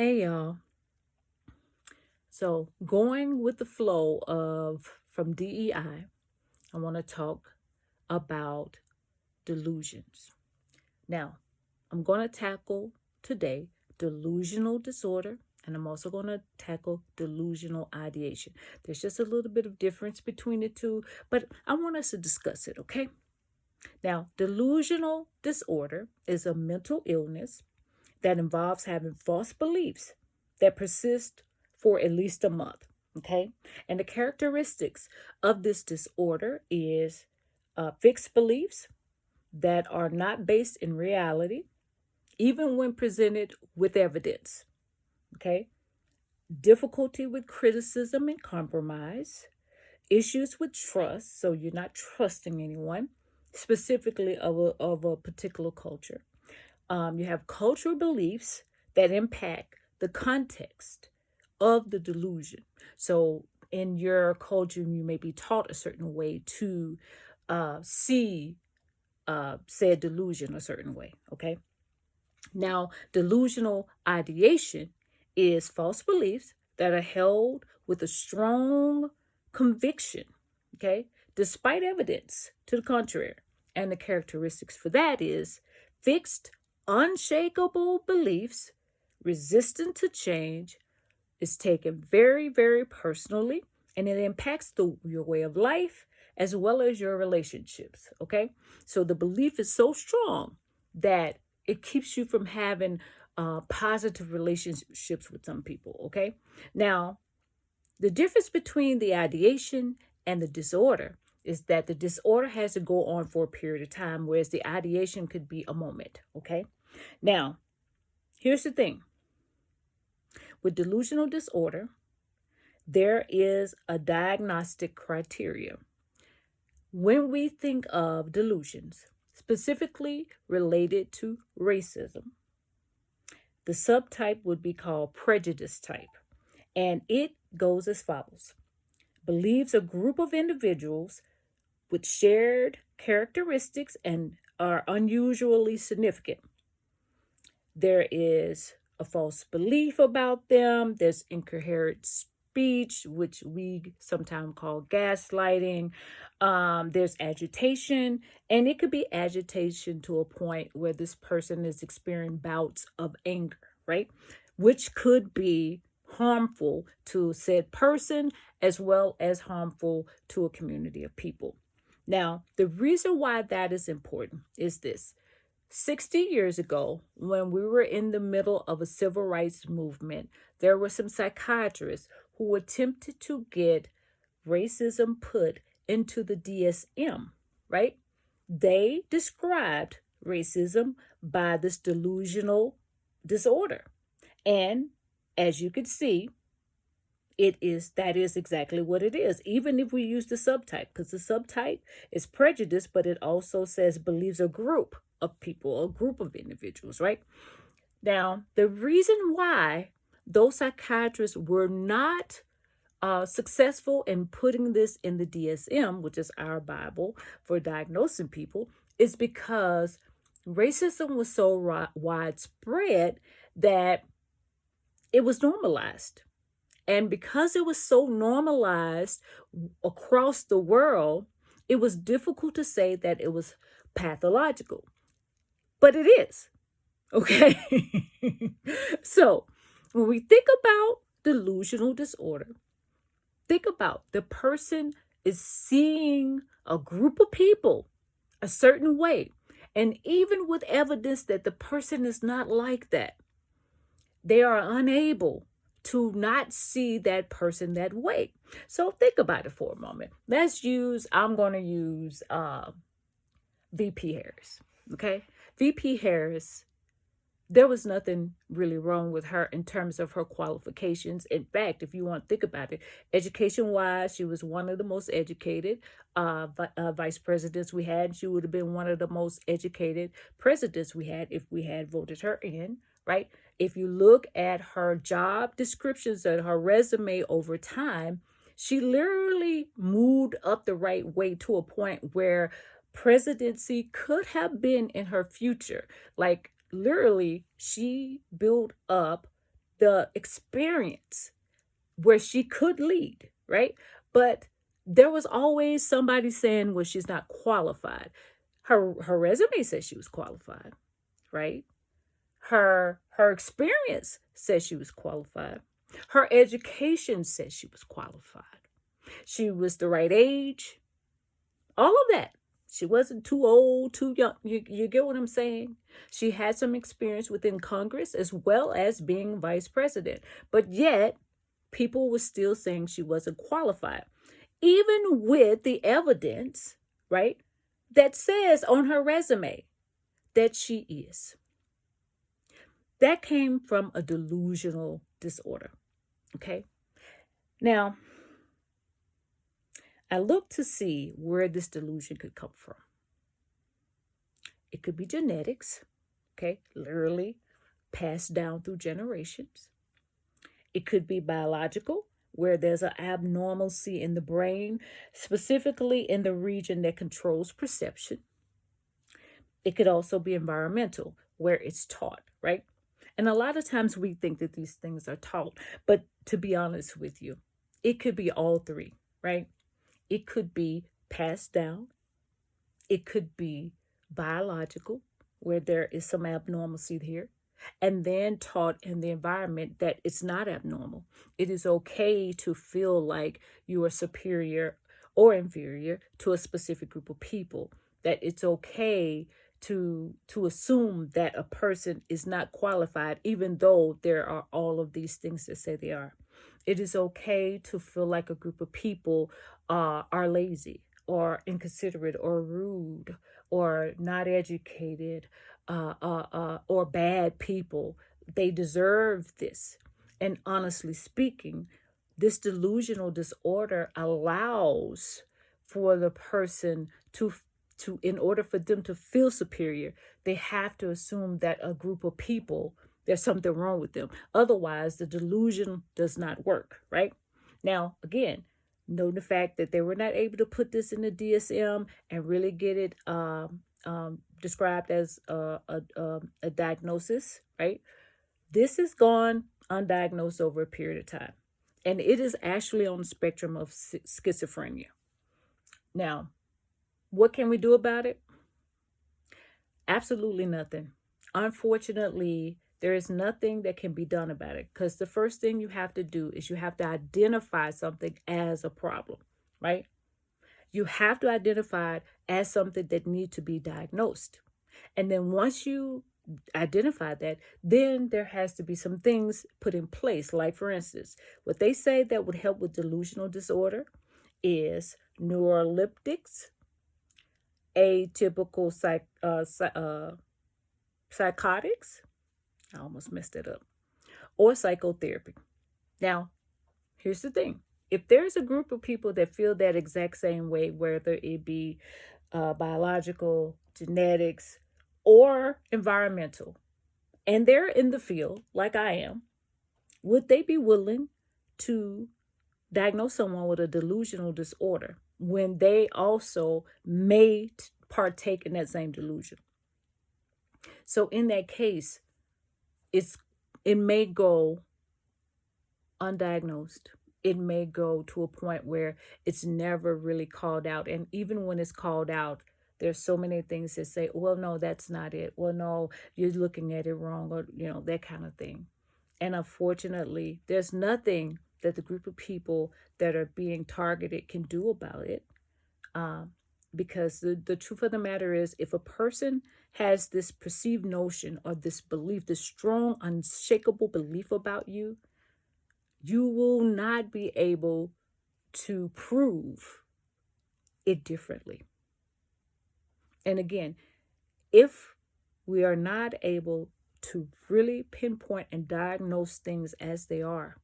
Hey y'all. So going with the flow of from DEI, I want to talk about delusions. Now, I'm going to tackle today delusional disorder, and I'm also going to tackle delusional ideation. There's just a little bit of difference between the two, but I want us to discuss it, okay? Now, delusional disorder is a mental illness that involves having false beliefs that persist for at least a month. Okay. And the characteristics of this disorder is fixed beliefs that are not based in reality, even when presented with evidence. Okay. Difficulty with criticism and compromise, issues with trust. So you're not trusting anyone, specifically of a particular culture. You have cultural beliefs that impact the context of the delusion. So, in your culture, you may be taught a certain way to see said delusion a certain way. Okay. Now, delusional ideation is false beliefs that are held with a strong conviction. Okay. Despite evidence to the contrary. And the characteristics for that is fixed, unshakable beliefs, resistant to change, is taken very, very personally, and it impacts your way of life as well as your relationships. Okay. So the belief is so strong that it keeps you from having positive relationships with some people. Okay. Now, the difference between the ideation and the disorder is that the disorder has to go on for a period of time, whereas the ideation could be a moment. Okay. Now, here's the thing with delusional disorder, there is a diagnostic criteria. When we think of delusions, specifically related to racism, the subtype would be called prejudice type. And it goes as follows: believes a group of individuals with shared characteristics and are unusually significant. There is a false belief about them. There's incoherent speech, which we sometimes call gaslighting. There's agitation, and it could be agitation to a point where this person is experiencing bouts of anger, right? Which could be harmful to said person as well as harmful to a community of people. Now, the reason why that is important is this: 60 years ago, when we were in the middle of a civil rights movement, there were some psychiatrists who attempted to get racism put into the DSM, right? They described racism by this delusional disorder. And as you could see, that is exactly what it is, even if we use the subtype, because the subtype is prejudice, but it also says believes a group of people, a group of individuals, right? Now, the reason why those psychiatrists were not successful in putting this in the DSM, which is our Bible for diagnosing people, is because racism was so widespread that it was normalized. And because it was so normalized across the world, it was difficult to say that it was pathological. But it is. Okay. So when we think about delusional disorder, think about the person is seeing a group of people a certain way. And even with evidence that the person is not like that, they are unable to not see that person that way. So think about it for a moment. I'm going to use VP Harris. Okay. VP Harris, there was nothing really wrong with her in terms of her qualifications. In fact, if you want to think about it, education wise, she was one of the most educated vice presidents we had. She would have been one of the most educated presidents we had if we had voted her in, right? If you look at her job descriptions and her resume over time, she literally moved up the right way to a point where presidency could have been in her future. Like, literally, she built up the experience where she could lead, right? But there was always somebody saying, well, she's not qualified. Her resume says she was qualified, right? Her experience says she was qualified. Her education says she was qualified. She was the right age. All of that. She wasn't too old, too young. You get what I'm saying? She had some experience within Congress as well as being vice president. But yet, people were still saying she wasn't qualified, even with the evidence, right, that says on her resume that she is. That came from a delusional disorder. Okay. Now, I looked to see where this delusion could come from. It could be genetics, okay, literally passed down through generations. It could be biological, where there's an abnormalcy in the brain, specifically in the region that controls perception. It could also be environmental, where it's taught, right? And a lot of times we think that these things are taught, but to be honest with you, it could be all three, right? It could be passed down. It could be biological, where there is some abnormalcy here, and then taught in the environment that it's not abnormal. It is okay to feel like you are superior or inferior to a specific group of people, that it's okay to assume that a person is not qualified, even though there are all of these things that say they are. It is okay to feel like a group of people are lazy or inconsiderate or rude or not educated or bad people. They deserve this. And honestly speaking, this delusional disorder allows for the person to in order for them to feel superior, they have to assume that a group of people, there's something wrong with them. Otherwise, the delusion does not work, right? Now, again, know the fact that they were not able to put this in the DSM and really get it described as a diagnosis, right? This has gone undiagnosed over a period of time. And it is actually on the spectrum of schizophrenia. Now, what can we do about it? Absolutely nothing. Unfortunately, there is nothing that can be done about it, because the first thing you have to do is you have to identify something as a problem, right? You have to identify it as something that needs to be diagnosed. And then once you identify that, then there has to be some things put in place. Like, for instance, what they say that would help with delusional disorder is neuroleptics, atypical psychotics. I almost messed it up. Or psychotherapy. Now, here's the thing. If there's a group of people that feel that exact same way, whether it be biological, genetics, or environmental, and they're in the field like I am, would they be willing to diagnose someone with a delusional disorder when they also may partake in that same delusion? So in that case, it may go undiagnosed. It may go to a point where it's never really called out. And even when it's called out, there's so many things that say, well, no, that's not it. Well, no, you're looking at it wrong, or, that kind of thing. And unfortunately, there's nothing that the group of people that are being targeted can do about it. Because the truth of the matter is, if a person has this perceived notion or this belief, this strong, unshakable belief about you, you will not be able to prove it differently. And again, if we are not able to really pinpoint and diagnose things as they are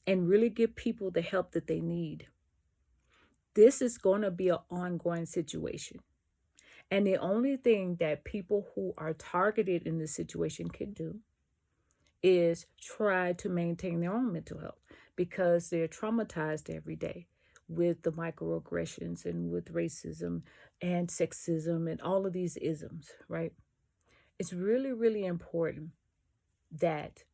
and really give people the help that they need, this is going to be an ongoing situation. And the only thing that people who are targeted in this situation can do is try to maintain their own mental health, because they're traumatized every day with the microaggressions and with racism and sexism and all of these isms, right? It's really, really important that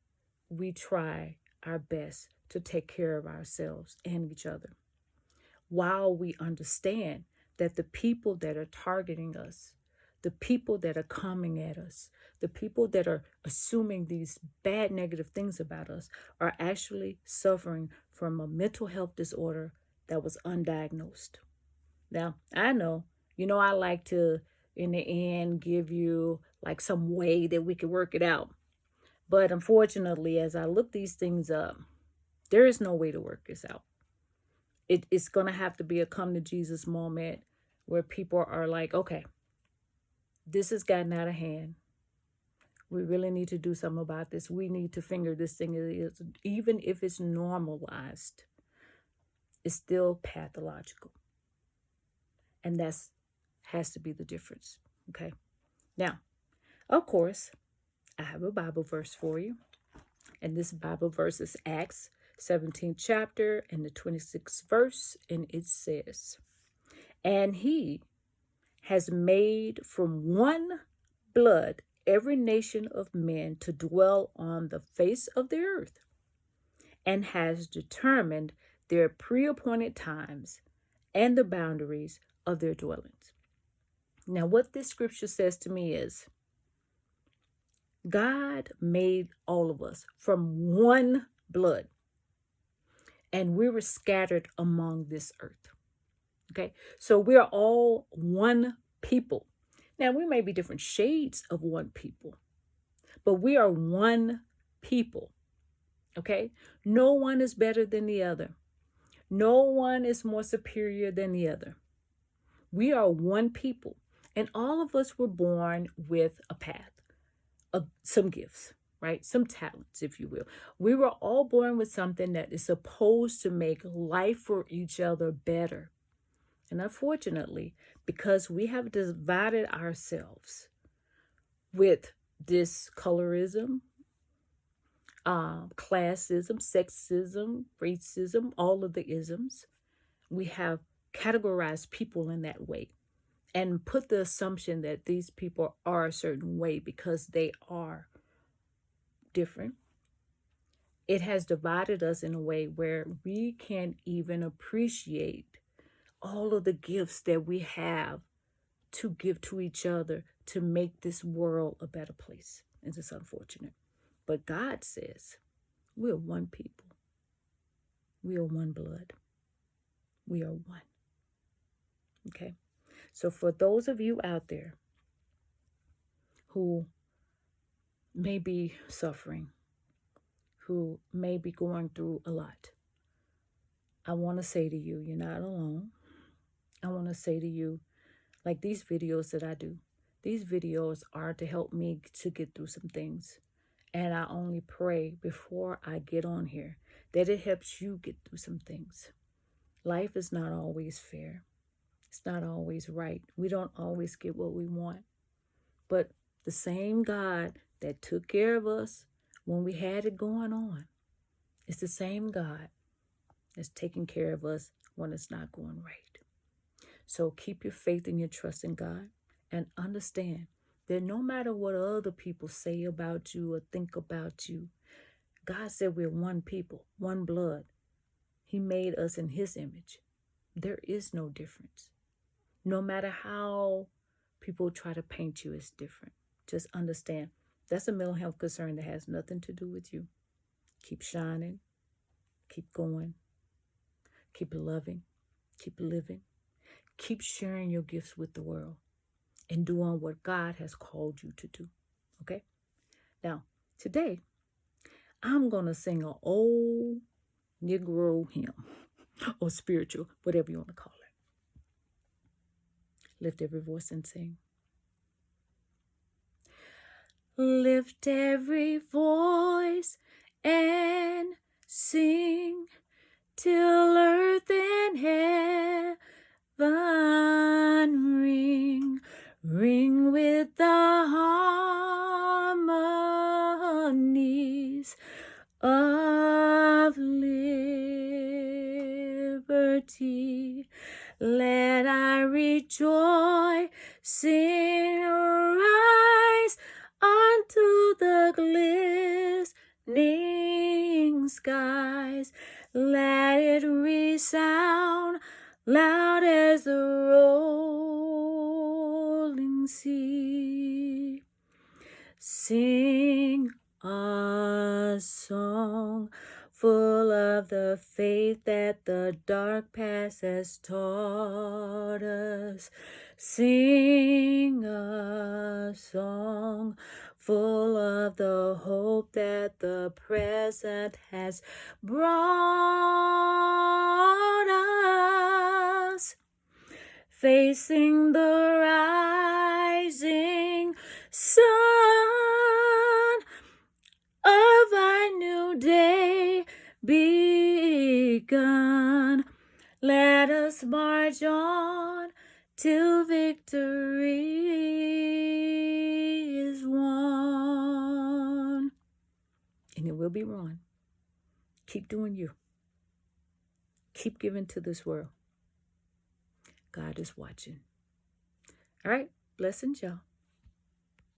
we try our best to take care of ourselves and each other, while we understand that the people that are targeting us, the people that are coming at us, the people that are assuming these bad negative things about us are actually suffering from a mental health disorder that was undiagnosed. Now, I know, I like to, in the end, give you like some way that we can work it out. But unfortunately, as I look these things up, there is no way to work this out. It's going to have to be a come to Jesus moment where people are like, okay, this has gotten out of hand. We really need to do something about this. We need to finger this thing. Even if it's normalized, it's still pathological. And that's has to be the difference. Okay. Now, of course, I have a Bible verse for you. And this Bible verse is Acts 17th chapter and the 26th verse. And it says, "And he has made from one blood every nation of men to dwell on the face of the earth, and has determined their pre-appointed times and the boundaries of their dwellings." Now, what this scripture says to me is, God made all of us from one blood, and we were scattered among this earth. Okay, so we are all one people. Now, we may be different shades of one people, but we are one people. Okay, no one is better than the other. No one is more superior than the other. We are one people, and all of us were born with a path, some gifts, right? Some talents, if you will. We were all born with something that is supposed to make life for each other better. And unfortunately, because we have divided ourselves with this colorism, classism, sexism, racism, all of the isms, we have categorized people in that way and put the assumption that these people are a certain way because they are different. It has divided us in a way where we can't even appreciate all of the gifts that we have to give to each other to make this world a better place. And it's unfortunate. But God says we are one people. We are one blood. We are one. Okay? So for those of you out there who may be suffering, who may be going through a lot, I want to say to you, you're not alone. I want to say to you, like these videos that I do, these videos are to help me to get through some things. And I only pray before I get on here that it helps you get through some things. Life is not always fair. It's not always right. We don't always get what we want. But the same God that took care of us when we had it going on, it's the same God that's taking care of us when it's not going right. So keep your faith and your trust in God, and understand that no matter what other people say about you or think about you, God said we're one people, one blood. He made us in his image. There is no difference. No matter how people try to paint you as different, just understand that's a mental health concern that has nothing to do with you. Keep shining, keep going, keep loving, keep living, keep sharing your gifts with the world and doing what God has called you to do. Okay? Now, today, I'm going to sing an old Negro hymn or spiritual, whatever you want to call it. Lift every voice and sing. Lift every voice and sing till earth and heaven ring, ring with the harmonies of liberty. Let I rejoice, sing, rise unto the glistening skies. Let it resound loud as the rolling sea. Sing a song full of the faith that the dark past has taught us. Sing a song full of the hope that the present has brought us. Facing the rising sun of our new day begun. Let us march on till victory is won. And it will be won. Keep doing you. Keep giving to this world. God is watching. All right. Blessings, y'all.